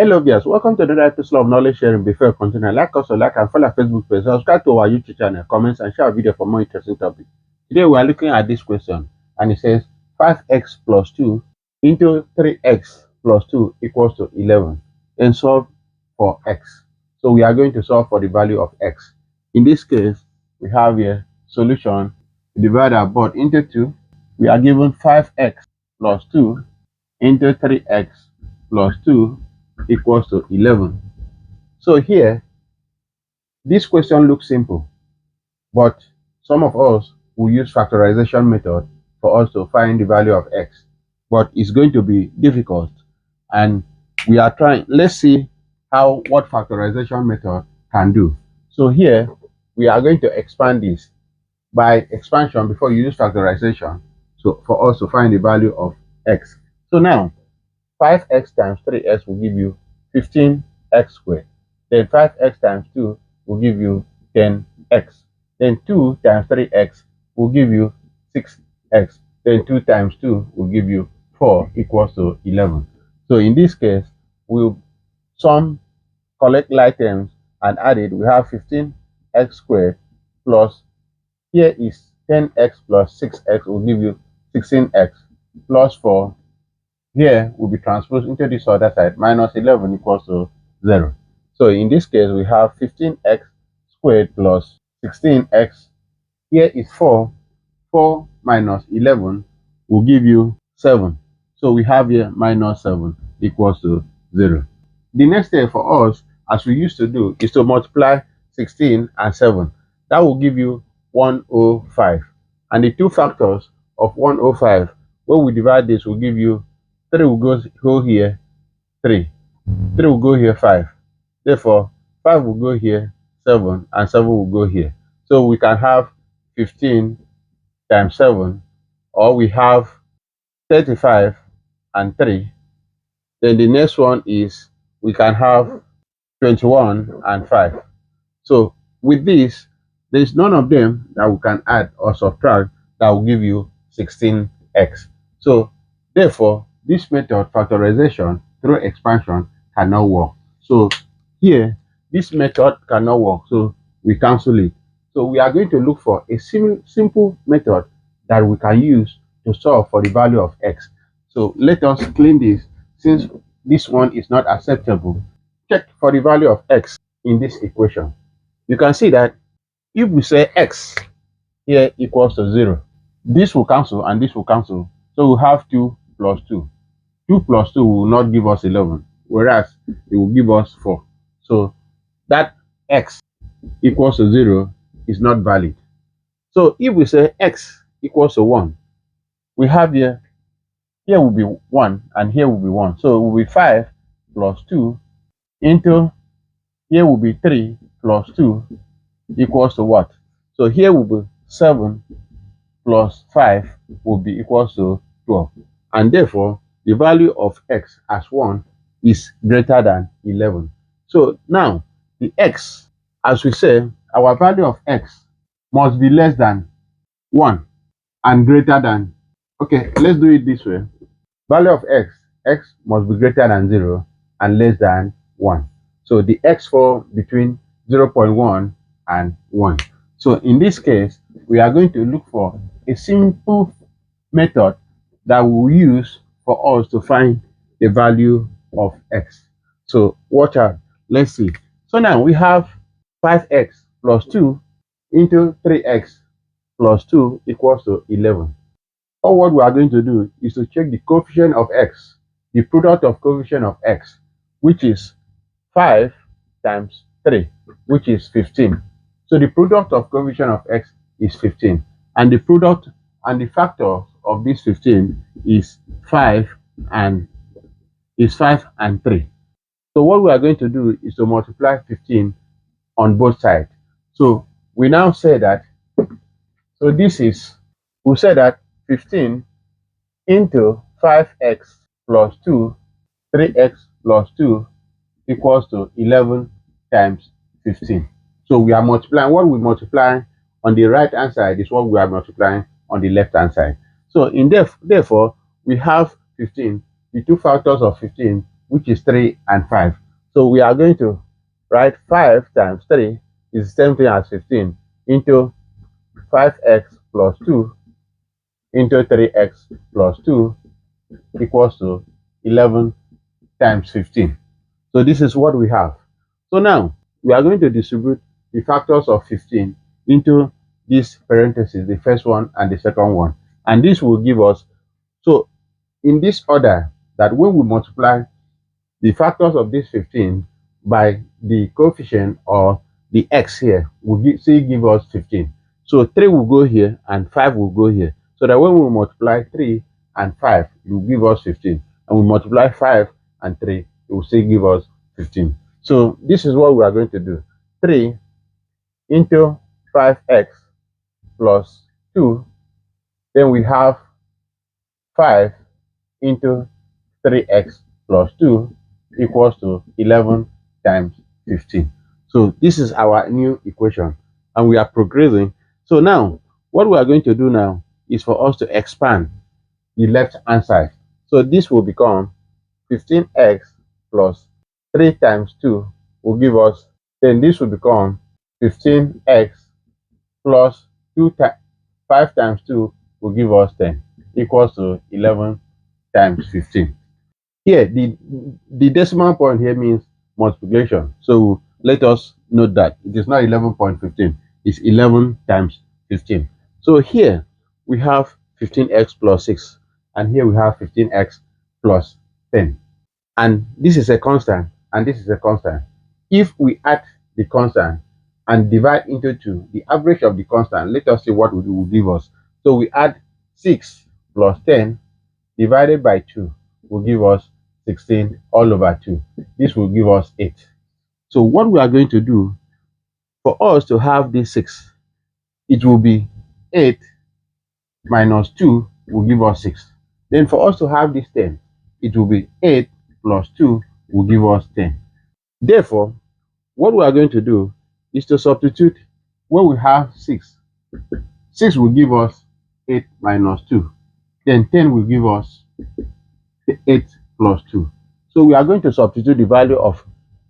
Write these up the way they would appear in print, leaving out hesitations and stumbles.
Hello viewers, welcome to another episode of knowledge sharing. Before I continue, like us or like and follow our Facebook page, subscribe to our YouTube channel, comments and share our video for more interesting topics. Today we are looking at this question and it says 5x plus 2 into 3x plus 2 equals to 11 and solve for x. So we are going to solve for the value of x. In this case, we have here solution. We divide our board into 2. We are given 5x plus 2 into 3x plus 2 equals to 11. So here, this question looks simple, but some of us will use factorization method for us to find the value of x, but it's going to be difficult, and we are trying. Let's see what factorization method can do. So here, we are going to expand this by expansion before you use factorization, so for us to find the value of x. So now 5x times 3x will give you 15x squared. Then 5x times 2 will give you 10x. Then 2 times 3x will give you 6x. Then 2 times 2 will give you 4 equals to 11. So in this case, we'll sum, collect like terms and add it. We have 15x squared plus, here is 10x plus 6x will give you 16x plus 4. Here will be transposed into this other side, minus 11 equals to 0. So in this case, we have 15x squared plus 16x. Here is 4. 4 minus 11 will give you 7. So we have here minus 7 equals to 0. The next step for us, as we used to do, is to multiply 16 and 7. That will give you 105. And the two factors of 105, when we divide this, will give you 3 will go here, 3. 3 will go here, 5. Therefore, 5 will go here, 7, and 7 will go here. So we can have 15 times 7, or we have 35 and 3. Then the next one is we can have 21 and 5. So with this, there is none of them that we can add or subtract that will give you 16x. So therefore, this method, factorization through expansion, cannot work. So here, this method cannot work. So we cancel it. So we are going to look for a simple method that we can use to solve for the value of x. So let us clean this. Since this one is not acceptable, check for the value of x in this equation. You can see that if we say x here equals to 0, this will cancel and this will cancel. So we have 2 plus 2. 2 plus 2 will not give us 11, whereas it will give us 4. So that x equals to 0 is not valid. So if we say x equals to 1, we have here will be 1 and here will be 1. So it will be 5 plus 2 into, here will be 3 plus 2 equals to what? So here will be 7 plus 5 will be equals to 12. And therefore, the value of x as 1 is greater than 11. So now, the x, as we say, our value of x must be less than 1 and greater than, okay, let's do it this way. Value of x must be greater than 0 and less than 1. So the x fall between 0.1 and 1. So in this case, we are going to look for a simple method that we will use for us to find the value of x. So watch out. Let's see. So now we have 5x plus 2 into 3x plus 2 equals to 11. Or what we are going to do is to check the coefficient of x, the product of coefficient of x, which is 5 times 3, which is 15. So the product of coefficient of x is 15. And the product and the factor of this 15 is 5 and 3. So what we are going to do is to multiply 15 on both sides. So we now say that, so this is, we say that 15 into 5x plus 2, 3x plus 2 equals to 11 times 15. So we are multiplying, what we multiply on the right hand side is what we are multiplying on the left hand side. So in therefore, we have 15. The two factors of 15 which is 3 and 5. So we are going to write 5 times 3 is the same thing as 15 into 5x plus 2 into 3x plus 2 equals to 11 times 15. So this is what we have. So now we are going to distribute the factors of 15 into these parentheses, the first one and the second one. And this will give us, so in this order, that when we multiply the factors of this 15 by the coefficient or the x here, will still give us 15. So 3 will go here and 5 will go here. So that when we multiply 3 and 5, it will give us 15. And we multiply 5 and 3, it will still give us 15. So this is what we are going to do. 3 into 5x plus 2. Then we have 5 into 3x plus 2 equals to 11 times 15. So this is our new equation and we are progressing. So now what we are going to do now is for us to expand the left hand side. So this will become 15x plus 3 times 2 will give us, then this will become 15x plus 5 times 2 will give us 10 equals to 11 times 15. Here, the decimal point here means multiplication. So let us note that it is not 11.15, it's 11 times 15. So here we have 15x plus 6, and here we have 15x plus 10. And this is a constant, and this is a constant. If we add the constant and divide into 2, the average of the constant, let us see what it will give us. So we add 6 plus 10 divided by 2 will give us 16 all over 2. This will give us 8. So what we are going to do, for us to have this 6, it will be 8 minus 2 will give us 6. Then for us to have this 10, it will be 8 plus 2 will give us 10. Therefore, what we are going to do is to substitute when we have 6. 6 will give us 8 minus 2. Then 10 will give us 8 plus 2. So we are going to substitute the value of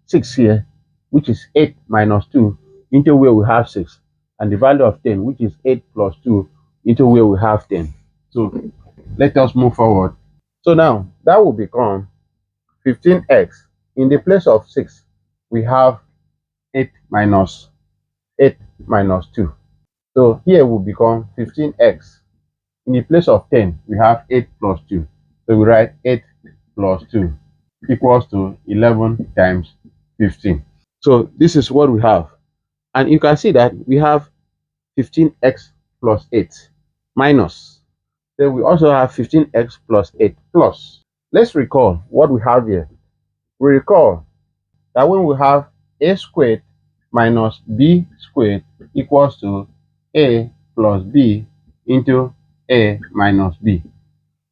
6 here, which is 8 minus 2, into where we have 6. And the value of 10, which is 8 plus 2, into where we have 10. So let us move forward. So now that will become 15x. In the place of 6, we have 8 minus 2. So here will become 15x. In the place of 10, we have 8 plus 2. So we write 8 plus 2 equals to 11 times 15. So this is what we have. And you can see that we have 15x plus 8 minus. Then we also have 15x plus 8 plus. Let's recall what we have here. We recall that when we have a squared minus b squared equals to a plus b into a minus b.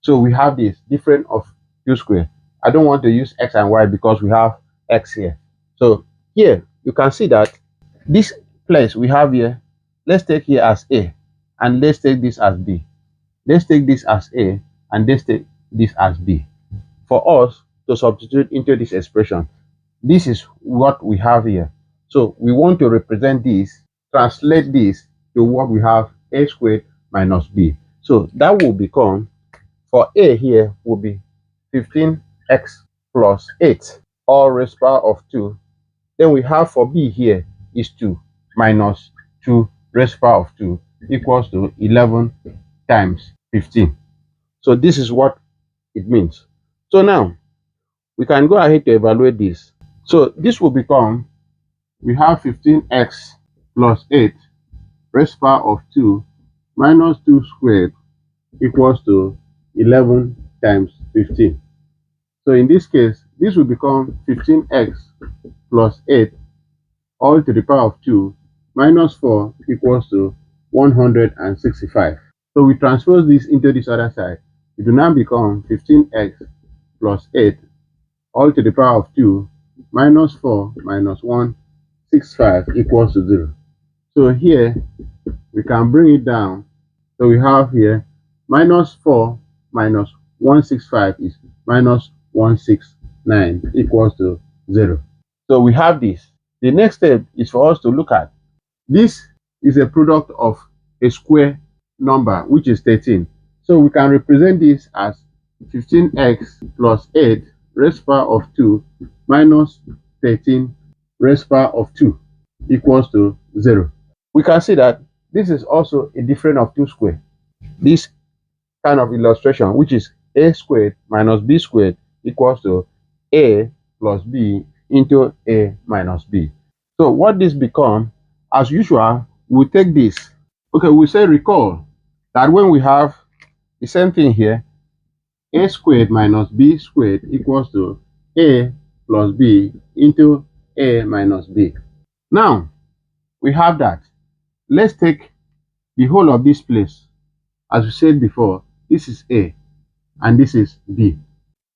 So we have this difference of u squared. I don't want to use x and y because we have x here. So here you can see that this place we have here, let's take here as a, and let's take this as b. Let's take this as a, and let's take this as b. For us to substitute into this expression, this is what we have here. So we want to represent this, translate this to what we have, a squared minus b. So that will become, for a here will be 15x plus 8 all raised power of 2. Then we have for b here is 2 minus 2 raised power of 2 equals to 11 times 15. So this is what it means. So now we can go ahead to evaluate this. So this will become, we have 15x plus 8 raised power of 2 minus 2 squared equals to 11 times 15. So in this case, this will become 15x plus 8 all to the power of 2 minus 4 equals to 165. So we transpose this into this other side. It will now become 15x plus 8 all to the power of 2 minus 4 minus 165 equals to 0. So here we can bring it down. So we have here minus 4 minus 165 is minus 165. 9 equals to 0. So we have this. The next step is for us to look at this is a product of a square number, which is 13. So we can represent this as 15x plus 8 raised power of 2 minus 13 raised power of 2 equals to 0. We can see that this is also a difference of 2 squared. This kind of illustration, which is a squared minus b squared equals to a plus b into a minus b. So what this becomes, as usual, we'll take this. Okay, we say recall that when we have the same thing here, a squared minus b squared equals to a plus b into a minus b. Now, we have that. Let's take the whole of this place. As we said before, this is a and this is b.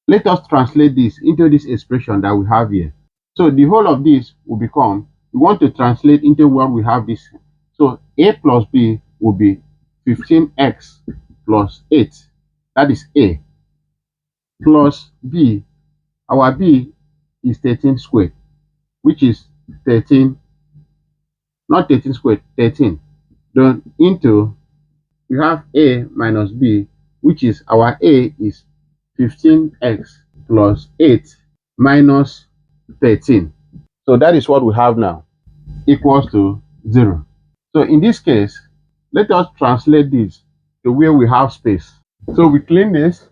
Let us translate this into this expression that we have here. So the whole of this will become, we want to translate into what we have this. So a plus b will be 15x plus 8. That is a. Plus b. Our b is 13 squared, which is 13, not 13 squared, 13. Then into, we have a minus b, which is our a is 15x plus 8 minus 13. So that is what we have now, equals to 0. So in this case, let us translate this to where we have space. So we clean this,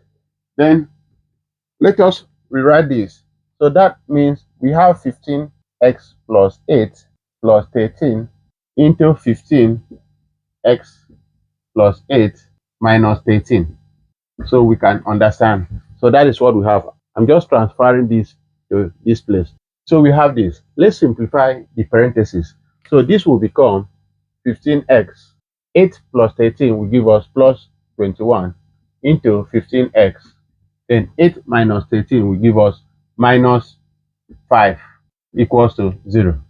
then let us rewrite this. So that means we have 15x plus 8 plus 13 into 15x plus 8 minus 13. So we can understand. So that is what we have. I'm just transferring this to this place. So we have this. Let's simplify the parentheses. So this will become 15x. 8 plus 13 will give us plus 21 into 15x. Then 8 minus 13 will give us minus 5 equals to 0.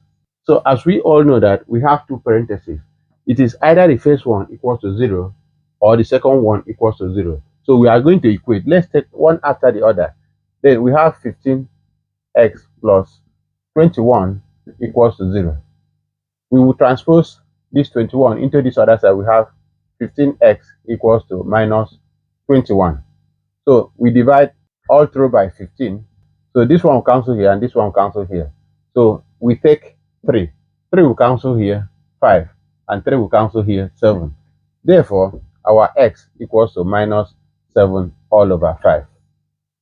So as we all know that we have two parentheses, it is either the first one equals to 0 or the second one equals to 0. So we are going to equate. Let's take one after the other. Then we have 15x plus 21 equals to 0. We will transpose this 21 into this other side. We have 15x equals to minus 21. So we divide all through by 15. So this one will cancel here and this one will cancel here. So we take 3. 3 will cancel here, 5. And 3 will cancel here, 7. Therefore, our x equals to minus 7 all over 5.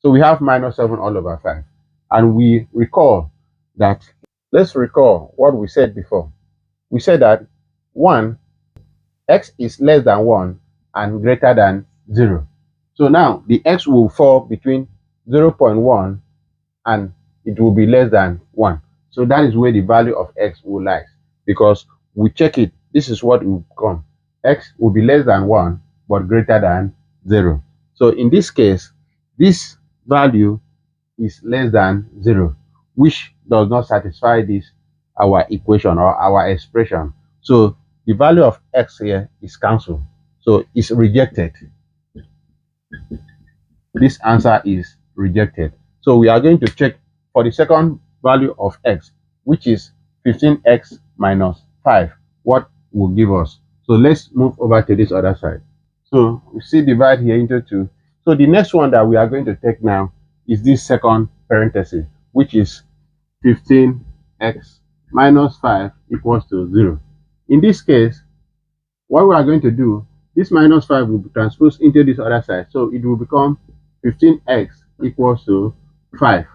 So we have minus 7 all over 5. And we recall that, let's recall what we said before. We said that 1, x is less than 1 and greater than 0. So now the x will fall between 0.1 and it will be less than 1. So that is where the value of x will lie, because we check it. This is what will come. X will be less than 1 but greater than 0. So in this case, this value is less than 0, which does not satisfy this our equation or our expression. So the value of x here is cancelled. So it's rejected. This answer is rejected. So we are going to check for the second value of x, which is 15x minus 5, what will give us. So let's move over to this other side. So we see divide here into 2. So the next one that we are going to take now is this second parenthesis, which is 15x minus 5 equals to 0. In this case, what we are going to do, this minus 5 will be transposed into this other side. So it will become 15x equals to 5.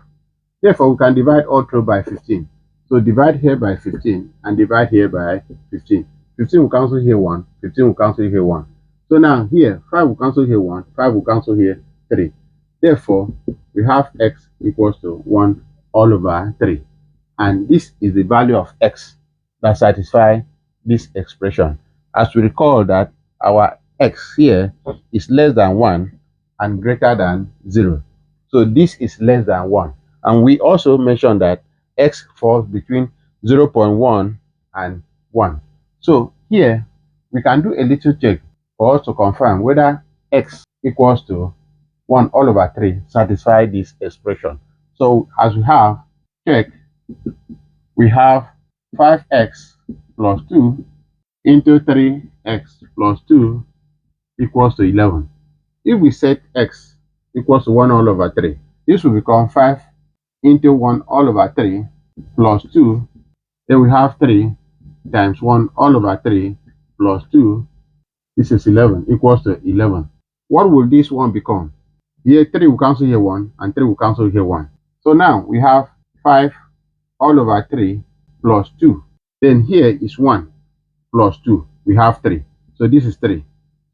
Therefore, we can divide all through by 15. So divide here by 15 and divide here by 15. 15 will cancel here 1, 15 will cancel here 1. So now here, 5 will cancel here 1, 5 will cancel here 3. Therefore, we have x equals to 1 all over 3. And this is the value of x that satisfies this expression. As we recall that our x here is less than 1 and greater than 0. So this is less than 1. And we also mentioned that x falls between 0.1 and 1. So here, we can do a little check for us to confirm whether x equals to 1 all over 3 satisfy this expression. So as we have, check, we have 5x plus 2 into 3x plus 2 equals to 11. If we set x equals to 1 all over 3, this will become 5 into 1 all over 3 plus 2. Then we have 3 times 1 all over 3 plus 2. This is 11 equals to 11. What will this one become? Here 3 will cancel here 1 and 3 will cancel here 1. So now we have 5 all over 3 plus 2. Then here is 1 plus 2. We have 3. So this is 3.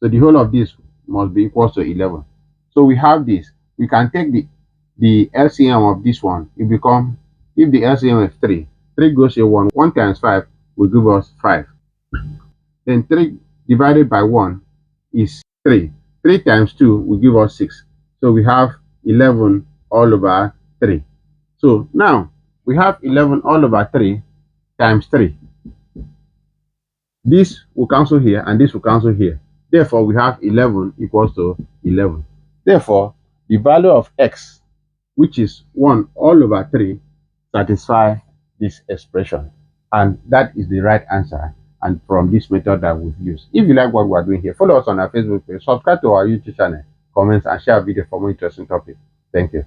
So the whole of this must be equal to 11. So we have this. We can take the LCM of this one. It become, if the LCM is 3, 3 goes here 1. 1 times 5 will give us 5. Then 3 divided by 1 is 3. 3 times 2 will give us 6. So we have 11 all over 3. So now we have 11 all over 3 times 3. This will cancel here and this will cancel here. Therefore, we have 11 equals to 11. Therefore, the value of x, which is 1 all over 3, satisfies this expression. And that is the right answer. And from this method that we've used. If you like what we're doing here, follow us on our Facebook page, subscribe to our YouTube channel, comments, and share our video for more interesting topics. Thank you.